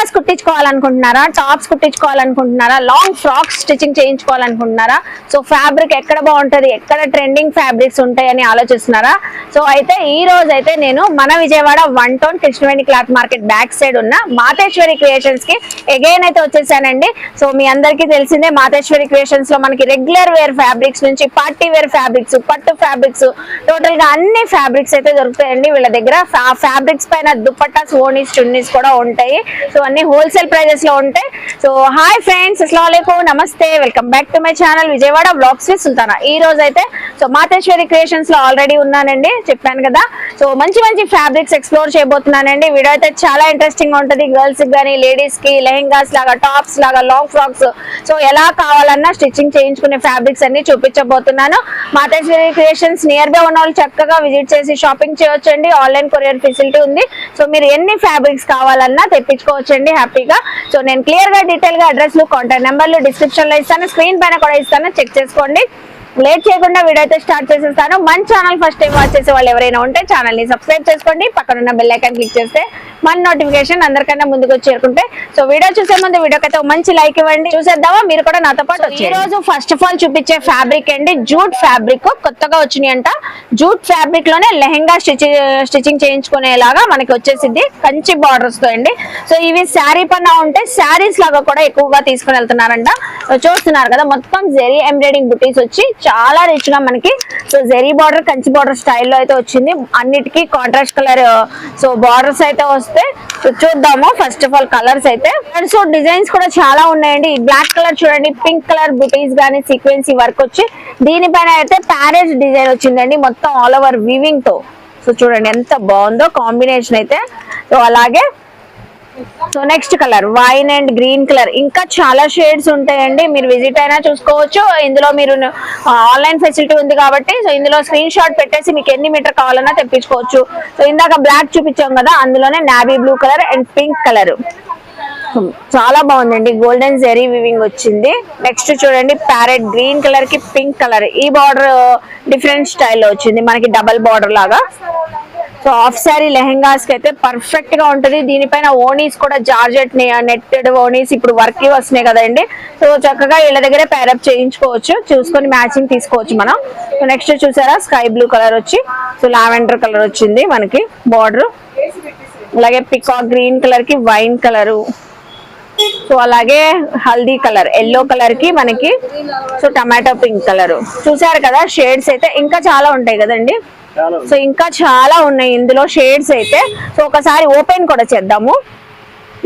లెహెంగాస్ కుట్టించుకోవాలనుకుంటున్నారా, టాప్స్ కుట్టించుకోవాలనుకుంటున్నారా, long frocks stitching చేయించుకోవాలనుకుంటున్నారా, సో ఫ్యాబ్రిక్ ఎక్కడ బాగుంటది, ఎక్కడ ట్రెండింగ్ ఫ్యాబ్రిక్స్ ఉంటాయని ఆలోచిస్తున్నారా? సో అయితే ఈ రోజు అయితే నేను మన Vijayawada 1 town Krishnaveni cloth market back side ఉన్న మాతేశ్వరి క్రియేషన్స్ కి అగైన్ అయితే వచ్చేసానండి. సో మీ అందరికీ తెలిసిందే మాతేశ్వరి క్రియేషన్స్ లో మనకి రెగ్యులర్ వేర్ ఫ్యాబ్రిక్స్ నుంచి పార్టీ వేర్ ఫ్యాబ్రిక్స్, పట్టు ఫ్యాబ్రిక్స్, టోటల్ గా అన్ని ఫ్యాబ్రిక్స్ అయితే దొరుకుతాయండి వీళ్ళ దగ్గర. ఫ్యాబ్రిక్స్ పైన దుపట్టాస్, ఓనీస్, చున్నీస్ కూడా ఉంటాయి. సో అన్ని హోల్సేల్ ప్రైజెస్ లో ఉంటాయి. సో హాయ్ ఫ్రెండ్స్, అస్సలాము అలైకుం, నమస్తే, welcome back to my channel Vijayawada vlogs with Sultana. ఈ రోజు అయితే సో మాతేశ్వరి క్రియేషన్స్ లో ఆల్రెడీ ఉన్నానండి, చెప్పాను కదా. సో మంచి మంచి ఫ్యాబ్రిక్స్ ఎక్స్ప్లోర్ చేయబోతున్నానండి. వీడియో అయితే చాలా ఇంట్రెస్టింగ్ గా ఉంటుంది. గర్ల్స్ కానీ లేడీస్ కి లెహెంగాస్ లాగా, టాప్స్ లాగా, లాంగ్ ఫ్రాక్స్, సో ఎలా కావాలన్నా స్టిచ్చింగ్ చేయించుకునే ఫ్యాబ్రిక్స్ అన్ని చూపించబోతున్నాను. మాతేశ్వరి క్రియేషన్స్ నియర్ బై ఉన్న వాళ్ళు చక్కగా విజిట్ చేసి షాపింగ్ చేయొచ్చండి. ఆన్లైన్ కొరియర్ ఫెసిలిటీ ఉంది. సో మీరు ఎన్ని ఫ్యాబ్రిక్స్ కావాలన్నా తెప్పించుకోవచ్చండి హ్యాపీగా. సో నేను క్లియర్ గా డీటెయిల్ గా అడ్రస్లు, కాంటాక్ట్ నెంబర్లు డిస్క్రిప్షన్ లో ఇస్తాను, స్క్రీన్ పైన కూడా ఇస్తాను, చెక్ చేసుకోండి. లేట్ చేయకుండా వీడియో అయితే స్టార్ట్ చేసేస్తాను. మన ఛానల్ ఫస్ట్ టైం వాచ్ చేసే వాళ్ళు ఎవరైనా ఉంటే ఛానల్ ని సబ్స్క్రైబ్ చేసుకోండి. పక్కన ఉన్న బెల్ ఐకాన్ క్లిక్ చేస్తే మన నోటిఫికేషన్ అందరికన్నా ముందుకు చేరుకుంటే. సో వీడియో చూసే ముందు వీడియోకి అయితే మంచి లైక్ ఇవ్వండి. చూసేద్దామా మీరు కూడా నాతో పాటు. ఈ రోజు ఫస్ట్ ఆఫ్ ఆల్ చూపించే ఫ్యాబ్రిక్ అండి జూట్ ఫ్యాబ్రిక్, కొత్తగా వచ్చినాయి అంట. జూట్ ఫ్యాబ్రిక్ లోనే లెహెంగా స్టిచ్చింగ్ చేయించుకునేలాగా మనకి వచ్చేసింది, కంచి బార్డర్స్ తో అండి. సో ఇవి శారీ పన్నా ఉంటే శారీస్ లాగా కూడా ఎక్కువగా తీసుకుని వెళ్తున్నారంట. చూస్తున్నారు కదా, మొత్తం జెరీ ఎంబ్రాయిడింగ్ బుటీస్ వచ్చి చాలా రిచ్ గా మనకి so zari border, Kanchi border స్టైల్లో అయితే వచ్చింది. అన్నిటికీ కాంట్రాస్ట్ కలర్ సో బార్డర్స్ అయితే వస్తే చూద్దాము. ఫస్ట్ ఆఫ్ ఆల్ కలర్స్ అయితే, సో డిజైన్స్ కూడా చాలా ఉన్నాయండి. బ్లాక్ కలర్ చూడండి, పింక్ కలర్ బుటీస్ గానీ సీక్వెన్సీ వర్క్ వచ్చి దీనిపైన అయితే ప్యారేజ్ డిజైన్ వచ్చిందండి, మొత్తం ఆల్ ఓవర్ వీవింగ్ తో. సో చూడండి ఎంత బాగుందో కాంబినేషన్ అయితే. సో అలాగే so next colour wine and green colour, ఇంకా చాలా షేడ్స్ ఉంటాయండి, మీరు విజిట్ అయినా చూసుకోవచ్చు. ఇందులో మీరు ఆన్లైన్ ఫెసిలిటీ ఉంది కాబట్టి సో ఇందులో స్క్రీన్ షాట్ పెట్టేసి మీకు ఎన్ని మీటర్ కావాలన్నా తెప్పించుకోవచ్చు. సో ఇందాక బ్లాక్ చూపించాం కదా, అందులోనే navy blue colour and pink colour చాలా బాగుందండి, గోల్డెన్ జెరీ వీవింగ్ వచ్చింది. నెక్స్ట్ చూడండి ప్యారెట్ గ్రీన్ కలర్ కి పింక్ కలర్, ఈ బార్డర్ డిఫరెంట్ స్టైల్లో వచ్చింది మనకి, డబల్ బార్డర్ లాగా. సో హాఫ్ శారీ లెహెంగాస్ కి అయితే పర్ఫెక్ట్ గా ఉంటది. దీనిపైన ఓనీస్ కూడా జార్జెట్ నెట్టెడ్ ఓనీస్ ఇప్పుడు వర్క్ వస్తున్నాయి కదండి. సో చక్కగా వీళ్ళ దగ్గరే ప్యారప్ చేయించుకోవచ్చు, చూసుకొని మ్యాచింగ్ తీసుకోవచ్చు మనం. సో నెక్స్ట్ చూసారా స్కై బ్లూ కలర్ వచ్చి సో లావెండర్ కలర్ వచ్చింది మనకి బార్డర్. అలాగే పికాక్ గ్రీన్ కలర్ కి వైన్ కలరు, సో అలాగే హల్దీ కలర్, ఎల్లో కలర్ కి మనకి సో టమాటో పింక్ కలర్. చూసారు కదా షేడ్స్ అయితే ఇంకా చాలా ఉంటాయి కదండి. సో ఇంకా చాలా ఉన్నాయి ఇందులో షేడ్స్ అయితే. సో ఒకసారి ఓపెన్ కూడా చేద్దాము,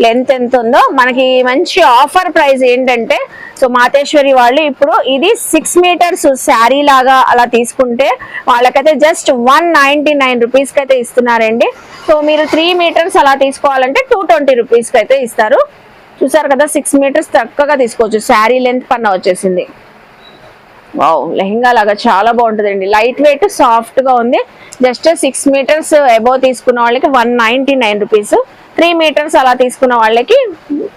లెంత్ ఎంత ఉందో. మనకి మంచి ఆఫర్ ప్రైస్ ఏంటంటే సో మాతేశ్వరి వాళ్ళు ఇప్పుడు ఇది 6 మీటర్స్ శారీ లాగా అలా తీసుకుంటే వాళ్ళకైతే జస్ట్ 199 రూపీస్ కి అయితే ఇస్తున్నారండి. సో మీరు 3 మీటర్స్ అలా తీసుకోవాలంటే 220 రూపీస్ కి అయితే ఇస్తారు. చూసారు కదా 6 మీటర్స్ చక్కగా తీసుకోవచ్చు, శారీ లెంత్ పన్నా వచ్చేసింది. వావ్, లెహంగా లాగా చాలా బాగుంటుందండి, లైట్ వెయిట్, సాఫ్ట్ గా ఉంది. జస్ట్ 6 మీటర్స్ అబోవ్ తీసుకున్న వాళ్ళకి 199 రూపీస్, 3 మీటర్స్ అలా తీసుకున్న వాళ్ళకి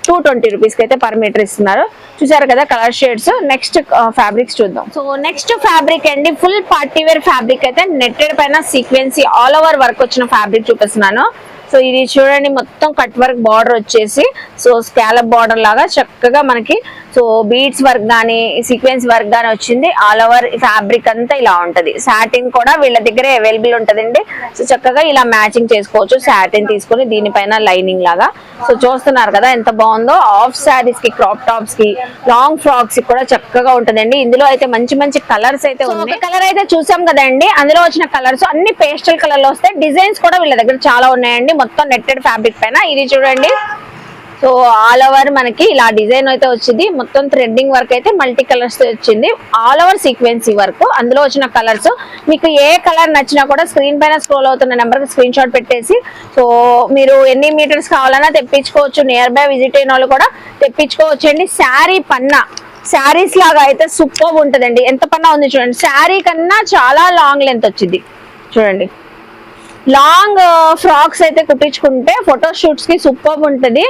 220 రూపీస్ కి అయితే పర్ మీటర్ ఇస్తున్నారు. చూసారు కదా కలర్ షేడ్స్. నెక్స్ట్ ఫ్యాబ్రిక్స్ చూద్దాం. సో నెక్స్ట్ ఫ్యాబ్రిక్ అండి ఫుల్ పార్టీ వేర్ ఫ్యాబ్రిక్ అయితే, నెట్టెడ్ పైన సీక్వెన్సీ ఆల్ ఓవర్ వర్క్ వచ్చిన ఫ్యాబ్రిక్ చూపిస్తున్నాను. సో ఇది చూడండి మొత్తం కట్ వర్క్ బార్డర్ వచ్చేసి సో స్కాలప్ బార్డర్ లాగా చక్కగా మనకి సో బీడ్స్ వర్క్ గానీ సీక్వెన్స్ వర్క్ గానీ వచ్చింది. ఆల్ ఓవర్ ఫ్యాబ్రిక్ అంతా ఇలా ఉంటది. సాటిన్ కూడా వీళ్ళ దగ్గరే అవైలబుల్ ఉంటదండి. సో చక్కగా ఇలా మ్యాచింగ్ చేసుకోవచ్చు, సాటిన్ తీసుకుని దీనిపైన లైనింగ్ లాగా. సో చూస్తున్నారు కదా ఎంత బాగుందో. ఆఫ్ శారీస్ కి, క్రాప్ టాప్స్ కి, లాంగ్ ఫ్రాక్స్ కి కూడా చక్కగా ఉంటదండి. ఇందులో అయితే మంచి మంచి కలర్స్ అయితే ఉన్నాయి. కలర్ అయితే చూసాం కదండి, అందులో వచ్చిన కలర్స్ అన్ని పేస్టల్ కలర్ లో వస్తాయి. డిజైన్స్ కూడా వీళ్ళ దగ్గర చాలా ఉన్నాయండి, మొత్తం నెట్టెడ్ ఫ్యాబ్రిక్ పైన. ఇది చూడండి సో ఆల్ ఓవర్ మనకి ఇలా డిజైన్ అయితే వచ్చింది, మొత్తం థ్రెడ్డింగ్ వర్క్ అయితే మల్టీ కలర్స్ తో వచ్చింది, ఆల్ ఓవర్ సీక్వెన్సీ వర్క్. అందులో వచ్చిన కలర్స్ మీకు ఏ కలర్ నచ్చినా కూడా స్క్రీన్ పైన స్క్రోల్ అవుతున్న నెంబర్ కి స్క్రీన్ షాట్ పెట్టేసి సో మీరు ఎన్ని మీటర్స్ కావాలన్నా తెప్పించుకోవచ్చు. నియర్ బై విజిట్ అయిన వాళ్ళు కూడా తెప్పించుకోవచ్చు అండి. శారీ పన్నా శారీస్ లాగా అయితే సూపర్ ఉంటదండి. ఎంత పన్నా ఉంది చూడండి, శారీ కన్నా చాలా లాంగ్ లెంత్ వచ్చింది చూడండి. లాంగ్ ఫ్రాక్స్ అయితే కుట్టించుకుంటే ఫోటో షూట్స్ కి సూపర్ ఉంటది.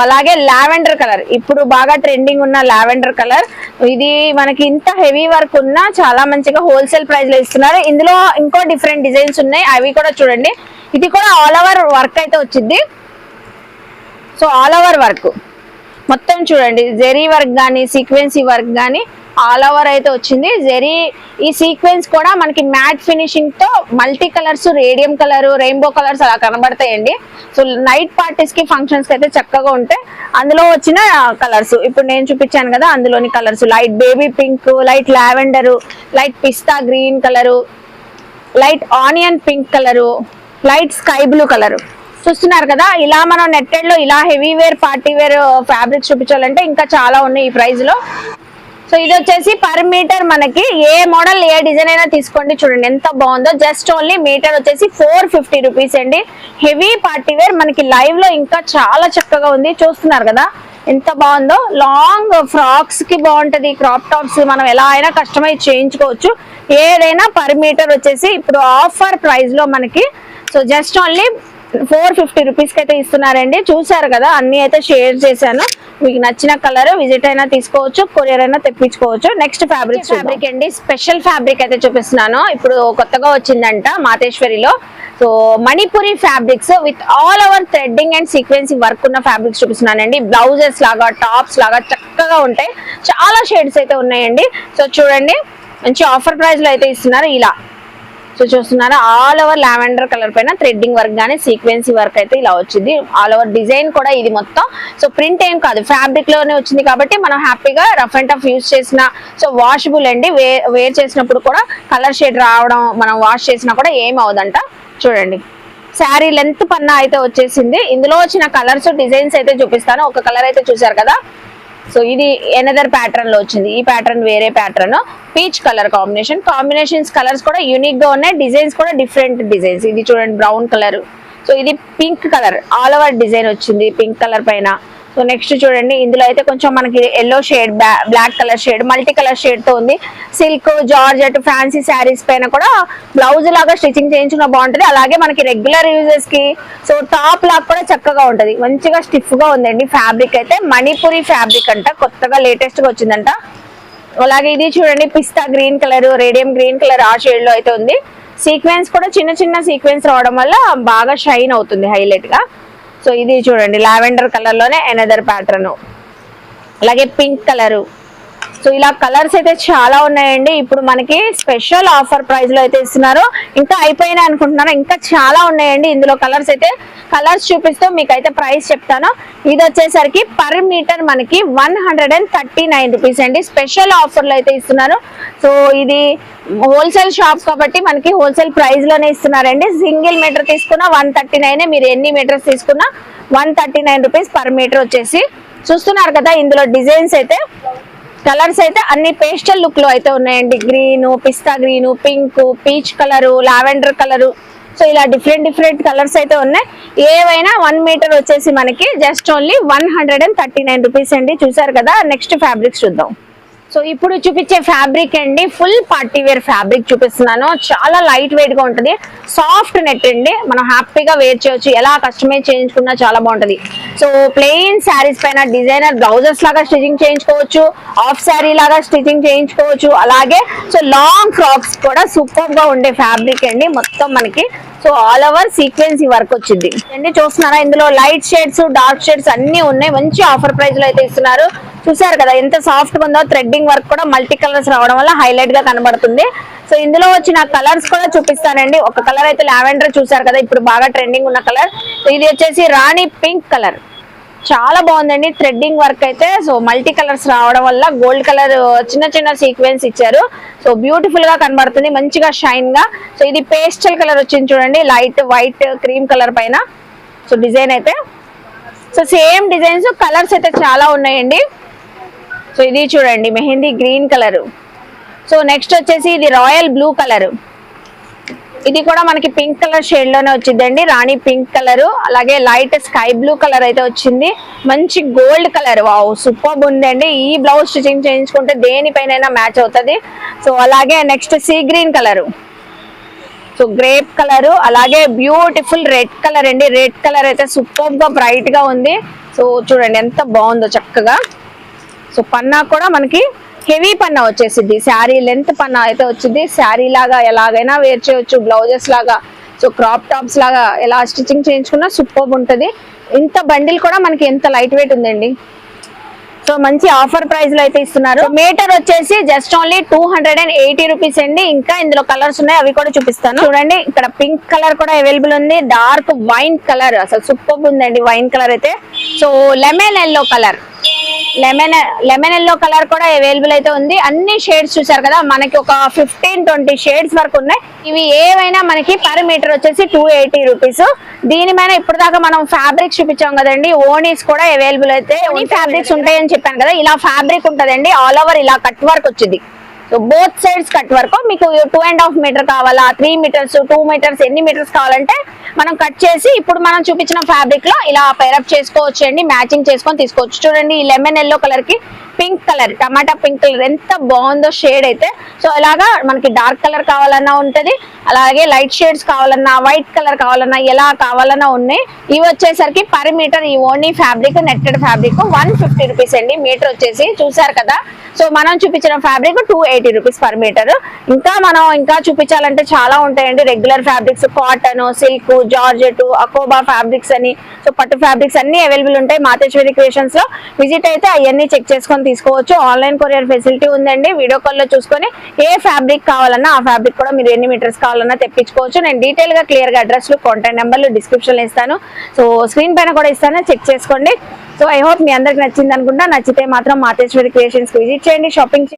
అలాగే లావెండర్ కలర్, ఇప్పుడు బాగా ట్రెండింగ్ ఉన్న లావెండర్ కలర్, ఇది మనకి ఇంత హెవీ వర్క్ ఉన్నా చాలా మంచిగా హోల్సేల్ ప్రైస్ లో ఇస్తున్నారు. ఇందులో ఇంకో డిఫరెంట్ డిజైన్స్ ఉన్నాయి, అవి కూడా చూడండి. ఇది కూడా ఆల్ ఓవర్ వర్క్ అయితే వచ్చింది. సో ఆల్ ఓవర్ వర్క్ మొత్తం చూడండి, జెరీ వర్క్ కానీ సీక్వెన్సీ వర్క్ కానీ ఆల్ ఓవర్ అయితే వచ్చింది. జెరీ ఈ సీక్వెన్స్ కూడా మనకి మ్యాట్ ఫినిషింగ్ తో multi colours, radium colour, rainbow colours అలా కనబడతాయండి. సో నైట్ పార్టీస్ కి ఫంక్షన్స్ కి అయితే చక్కగా ఉంటాయి. అందులో వచ్చిన కలర్స్ ఇప్పుడు నేను చూపించాను కదా, అందులోని colours light baby pink, light lavender, light pista green colour, light onion pink colour, light sky blue colour. చూస్తున్నారు కదా, ఇలా మనం నెట్టెడ్ లో ఇలా heavy wear party wear fabrics చూపించాలంటే ఇంకా చాలా ఉన్నాయి ఈ ప్రైస్ లో. సో ఇది వచ్చేసి పర్ మీటర్ మనకి ఏ మోడల్ ఏ డిజైన్ అయినా తీసుకోండి. చూడండి ఎంత బాగుందో. జస్ట్ ఓన్లీ మీటర్ వచ్చేసి 450 రూపీస్ అండి. హెవీ పార్టీ వేర్ మనకి లైవ్ లో ఇంకా చాలా చక్కగా ఉంది. చూస్తున్నారు కదా ఎంత బాగుందో. లాంగ్ ఫ్రాక్స్ కి బాగుంటది, క్రాప్ టాప్స్ మనం ఎలా అయినా కస్టమైజ్ చేయించుకోవచ్చు. ఏదైనా పర్ మీటర్ వచ్చేసి ఇప్పుడు ఆఫర్ ప్రైస్ లో మనకి సో జస్ట్ ఓన్లీ 450 రూపీస్ కి అయితే ఇస్తున్నారండి. చూసారు కదా, అన్ని అయితే షేర్ చేశాను. మీకు నచ్చిన కలర్ విజిట్ అయినా తీసుకోవచ్చు, కొరియర్ అయినా తెప్పించుకోవచ్చు. నెక్స్ట్ ఫ్యాబ్రిక్ అండి, స్పెషల్ ఫ్యాబ్రిక్ అయితే చూపిస్తున్నాను. ఇప్పుడు కొత్తగా వచ్చిందంట మాతేశ్వరిలో. So Manipuri fabrics with all over threading and sequins work ఉన్న ఫ్యాబ్రిక్స్ చూపిస్తున్నానండి. బ్లౌజెస్ లాగా, టాప్స్ లాగా చక్కగా ఉంటాయి. చాలా షేడ్స్ అయితే ఉన్నాయండి. సో చూడండి, మంచి ఆఫర్ ప్రైస్ లో అయితే ఇస్తున్నారు ఇలా. సో చూస్తున్నారా, ఆల్ ఓవర్ లావెండర్ కలర్ పైన థ్రెడ్డింగ్ వర్క్ గానీ సీక్వెన్సీ వర్క్ అయితే ఇలా వచ్చింది. ఆల్ ఓవర్ డిజైన్ కూడా ఇది మొత్తం సో ప్రింట్ ఏం కాదు, ఫ్యాబ్రిక్ లోనే వచ్చింది కాబట్టి మనం హ్యాపీగా రఫ్ అండ్ టఫ్ యూజ్ చేసిన సో వాషబుల్ అండి. వేర్ చేసినప్పుడు కూడా కలర్ షేడ్ రావడం, మనం వాష్ చేసినా కూడా ఏం అవదంట. చూడండి, శారీ లెంత్ పన్నా అయితే వచ్చేసింది. ఇందులో వచ్చిన కలర్స్ డిజైన్స్ అయితే చూపిస్తాను. ఒక కలర్ అయితే చూసారు కదా, సో ఇది ఎనదర్ ప్యాటర్న్ లో వచ్చింది. ఈ ప్యాటర్న్ వేరే pattern, peach colour combinations colours కూడా యూనిక్ గా ఉన్నాయి. డిజైన్స్ కూడా డిఫరెంట్ డిజైన్స్. ఇది చూడండి బ్రౌన్ కలర్, సో ఇది pink colour, all over design వచ్చింది పింక్ కలర్ పైన. సో నెక్స్ట్ చూడండి, ఇందులో అయితే కొంచెం మనకి yellow shade, black colour shade, multi colour shade తో ఉంది. సిల్క్, జార్జెట్, ఫ్యాన్సీ శారీస్ పైన కూడా బ్లౌజ్ లాగా స్టిచ్చింగ్ చేయించుకున్న బాగుంటది. అలాగే మనకి రెగ్యులర్ యూజెస్ కి సో టాప్ లాగా కూడా చక్కగా ఉంటది. మంచిగా స్టిఫ్ గా ఉందండి ఫ్యాబ్రిక్ అయితే. మణిపురి ఫ్యాబ్రిక్ అంట, కొత్తగా లేటెస్ట్ గా వచ్చిందంట. అలాగే ఇది చూడండి, pista green colour, radium green colour ఆ షేడ్ లో అయితే ఉంది. సీక్వెన్స్ కూడా చిన్న చిన్న సీక్వెన్స్ రావడం వల్ల బాగా షైన్ అవుతుంది హైలైట్ గా. సో ఇది చూడండి లావెండర్ కలర్ లోనే ఎనదర్ ప్యాటర్న్, అలాగే పింక్ కలర్. సో ఇలా కలర్స్ అయితే చాలా ఉన్నాయండి. ఇప్పుడు మనకి స్పెషల్ ఆఫర్ ప్రైస్ లో అయితే ఇస్తున్నారు. ఇంకా అయిపోయినాయి అనుకుంటున్నారా, ఇంకా చాలా ఉన్నాయండి ఇందులో కలర్స్ అయితే. కలర్స్ చూపిస్తూ మీకైతే ప్రైస్ చెప్తాను. ఇది వచ్చేసరికి పర్ మీటర్ మనకి 139 రూపీస్ అండి. స్పెషల్ ఆఫర్ లో అయితే ఇస్తున్నారు. సో ఇది హోల్సేల్ షాప్ కాబట్టి మనకి హోల్సేల్ ప్రైస్ లోనే ఇస్తున్నారండి. సింగిల్ మీటర్ తీసుకున్నా 139, మీరు ఎన్ని మీటర్స్ తీసుకున్నా 139 రూపీస్ పర్ మీటర్ వచ్చేసి. చూస్తున్నారు కదా, ఇందులో డిజైన్స్ అయితే కలర్స్ అయితే అన్ని పేస్టల్ లుక్ లో అయితే ఉన్నాయండి. Green, pista green, pink, peach colour, lavender colour. So ఇలా డిఫరెంట్ కలర్స్ అయితే ఉన్నాయి. ఏవైనా 1 మీటర్ వచ్చేసి మనకి జస్ట్ ఓన్లీ 139 రూపీస్ అండి. చూసారు కదా, నెక్స్ట్ ఫ్యాబ్రిక్స్ చూద్దాం. సో ఇప్పుడు చూపించే ఫ్యాబ్రిక్ అండి, ఫుల్ పార్టీ వేర్ ఫ్యాబ్రిక్ చూపిస్తున్నాను. చాలా లైట్ వెయిట్ గా ఉంటుంది, సాఫ్ట్ నెట్ అండి. మనం హ్యాపీగా వేర్ చేయొచ్చు, ఎలా కస్టమైజ్ చేయించుకున్నా చాలా బాగుంటది. సో ప్లెయిన్ శారీస్ పైన డిజైనర్ బ్లౌజెస్ లాగా స్టిచింగ్ చేయించుకోవచ్చు, హాఫ్ శారీ లాగా స్టిచింగ్ చేయించుకోవచ్చు. అలాగే సో లాంగ్ ఫ్రాక్స్ కూడా సూపర్ గా ఉండే ఫ్యాబ్రిక్ అండి మొత్తం మనకి. సో ఆల్ ఓవర్ సీక్వెన్సీ వర్క్ వచ్చింది అండి. చూస్తున్నారా, ఇందులో లైట్ షేడ్స్, డార్క్ షేడ్స్ అన్ని ఉన్నాయి. మంచి ఆఫర్ ప్రైస్ లో అయితే ఇస్తున్నారు. చూసారు కదా ఎంత సాఫ్ట్ గా ఉందో. థ్రెడ్డింగ్ వర్క్ కూడా మల్టీ కలర్స్ రావడం వల్ల హైలైట్ గా కనబడుతుంది. సో ఇందులో వచ్చిన కలర్స్ కూడా చూపిస్తానండి. ఒక కలర్ అయితే లావెండర్ చూసారు కదా, ఇప్పుడు బాగా ట్రెండింగ్ ఉన్న కలర్. ఇది వచ్చేసి రాణి పింక్ కలర్, చాలా బాగుందండి థ్రెడ్డింగ్ వర్క్ అయితే. సో మల్టీ కలర్స్ రావడం వల్ల గోల్డ్ కలర్ చిన్న చిన్న సీక్వెన్స్ ఇచ్చారు. సో బ్యూటిఫుల్ గా కనబడుతుంది, మంచిగా షైన్ గా. సో ఇది పేస్టల్ కలర్ వచ్చింది చూడండి, లైట్ వైట్ క్రీమ్ కలర్ పైన. సో డిజైన్ అయితే సో సేమ్ డిజైన్స్, కలర్స్ అయితే చాలా ఉన్నాయండి. సో ఇది చూడండి mehndi green colour. So next వచ్చేసి ఇది రాయల్ బ్లూ కలర్. ఇది కూడా మనకి పింక్ కలర్ షేడ్ లోనే వచ్చిందండి, రాణి పింక్ కలర్. అలాగే లైట్ స్కై బ్లూ కలర్ అయితే వచ్చింది, మంచి గోల్డ్ కలర్. వావ్ సూపర్ ఉందండి. ఈ బ్లౌజ్ స్టిచింగ్ చేయించుకుంటే దేనిపైన మ్యాచ్ అవుతుంది. సో అలాగే next sea green colour, so grape colour. అలాగే బ్యూటిఫుల్ రెడ్ కలర్ అండి. రెడ్ కలర్ అయితే సూపర్ గా బ్రైట్ గా ఉంది. సో చూడండి ఎంత బాగుందో చక్కగా. సో పన్నా కూడా మనకి హెవీ పన్నా వచ్చేసింది, శారీ లెంత్ పన్నా అయితే వచ్చింది. శారీ లాగా ఎలాగైనా వేర్ చేయొచ్చు, బ్లౌజెస్ లాగా, సో క్రాప్ టాప్స్ లాగా ఎలా స్టిచ్చింగ్ చేయించుకున్నా సూపర్ ఉంటుంది. ఇంత బండిల్ కూడా మనకి ఎంత లైట్ వెయిట్ ఉందండి. సో మంచి ఆఫర్ ప్రైస్ లో అయితే ఇస్తున్నారు. మీటర్ వచ్చేసి జస్ట్ ఓన్లీ 280 రూపీస్ అండి. ఇంకా ఇందులో కలర్స్ ఉన్నాయి, అవి కూడా చూపిస్తాను. చూడండి ఇక్కడ పింక్ కలర్ కూడా అవైలబుల్ ఉంది, డార్క్ వైన్ కలర్ అసలు సూపర్ ఉందండి వైన్ కలర్ అయితే. So lemon yellow colour, lemon yellow colour కూడా అవైలబుల్ అయితే ఉంది. అన్ని షేడ్స్ చూసారు కదా, మనకి ఒక 15-20 షేడ్స్ వరకు ఉన్నాయి. ఇవి ఏవైనా మనకి పర్ మీటర్ వచ్చేసి 280 రూపీస్. దీని మీద ఇప్పుడు దాకా మనం ఫ్యాబ్రిక్స్ చూపించాం కదండి, ఓనీస్ కూడా అవైలబుల్ అయితే ఓనీ ఫ్యాబ్రిక్స్ ఉంటాయని చెప్పాను కదా. ఇలా ఫ్యాబ్రిక్ ఉంటదండి, ఆల్ ఓవర్ ఇలా కట్ వర్క్ వచ్చింది. So both sides cut work. మీకు 2.5 మీటర్ కావాలా, 3 మీటర్స్, 2 మీటర్స్, ఎన్ని మీటర్స్ కావాలంటే మనం కట్ చేసి ఇప్పుడు మనం చూపించిన ఫ్యాబ్రిక్ లో ఇలా పేరప్ చేసుకోవచ్చు అండి, మ్యాచింగ్ చేసుకొని తీసుకోవచ్చు. చూడండి ఈ లెమన్ ఎల్లో కలర్ కి పింక్ కలర్, టమాటా పింక్ కలర్ ఎంత బాగుందో షేడ్ అయితే. సో ఇలాగా మనకి డార్క్ కలర్ కావాలన్నా ఉంటది, అలాగే లైట్ షేడ్స్ కావాలన్నా, వైట్ కలర్ కావాలన్నా, ఎలా కావాలన్నా ఉన్నాయి. ఇవి వచ్చేసరికి పర్ మీటర్ ఈ only fabric netted fabric 150 rupees అండి మీటర్ వచ్చేసి. చూసారు కదా, సో మనం చూపించిన ఫ్యాబ్రిక్ 280 రూపీస్ పర్ మీటర్. ఇంకా మనం ఇంకా చూపించాలంటే చాలా ఉంటాయండి. Regular fabrics, cotton, silk, georgette, అకోబా ఫ్యాబ్రిక్స్ అని, సో పట్టు ఫ్యాబ్రిక్స్ అన్ని అవైలబుల్ ఉంటాయి మాతేశ్వరి క్రియేషన్స్ లో. విజిట్ అయితే అవన్నీ చెక్ చేసుకొని తీసుకోవచ్చు. ఆన్లైన్ కొరియర్ ఫెసిలిటీ ఉందండి. వీడియో కాల్ లో చూసుకొని ఏ ఫ్యాబ్రిక్ కావాలన్నా ఆ ఫ్యాబ్రిక్ కూడా మీరు ఎన్ని మీటర్స్ కావాలన్నా తెప్పించుకోవచ్చు. నేను డీటెయిల్ గా క్లియర్ గా అడ్రస్ కాంటాక్ట్ నెంబర్లు డిస్క్రిప్షన్ లో ఇస్తాను, సో స్క్రీన్ పైన కూడా ఇస్తాను, చెక్ చేసుకోండి. సో ఐ హోప్ మీ అందరికి నచ్చింది అనుకుంటా. నచ్చితే మాత్రం మాతేశ్వరి క్రియేషన్స్ కి విజిట్ చేయండి, షాపింగ్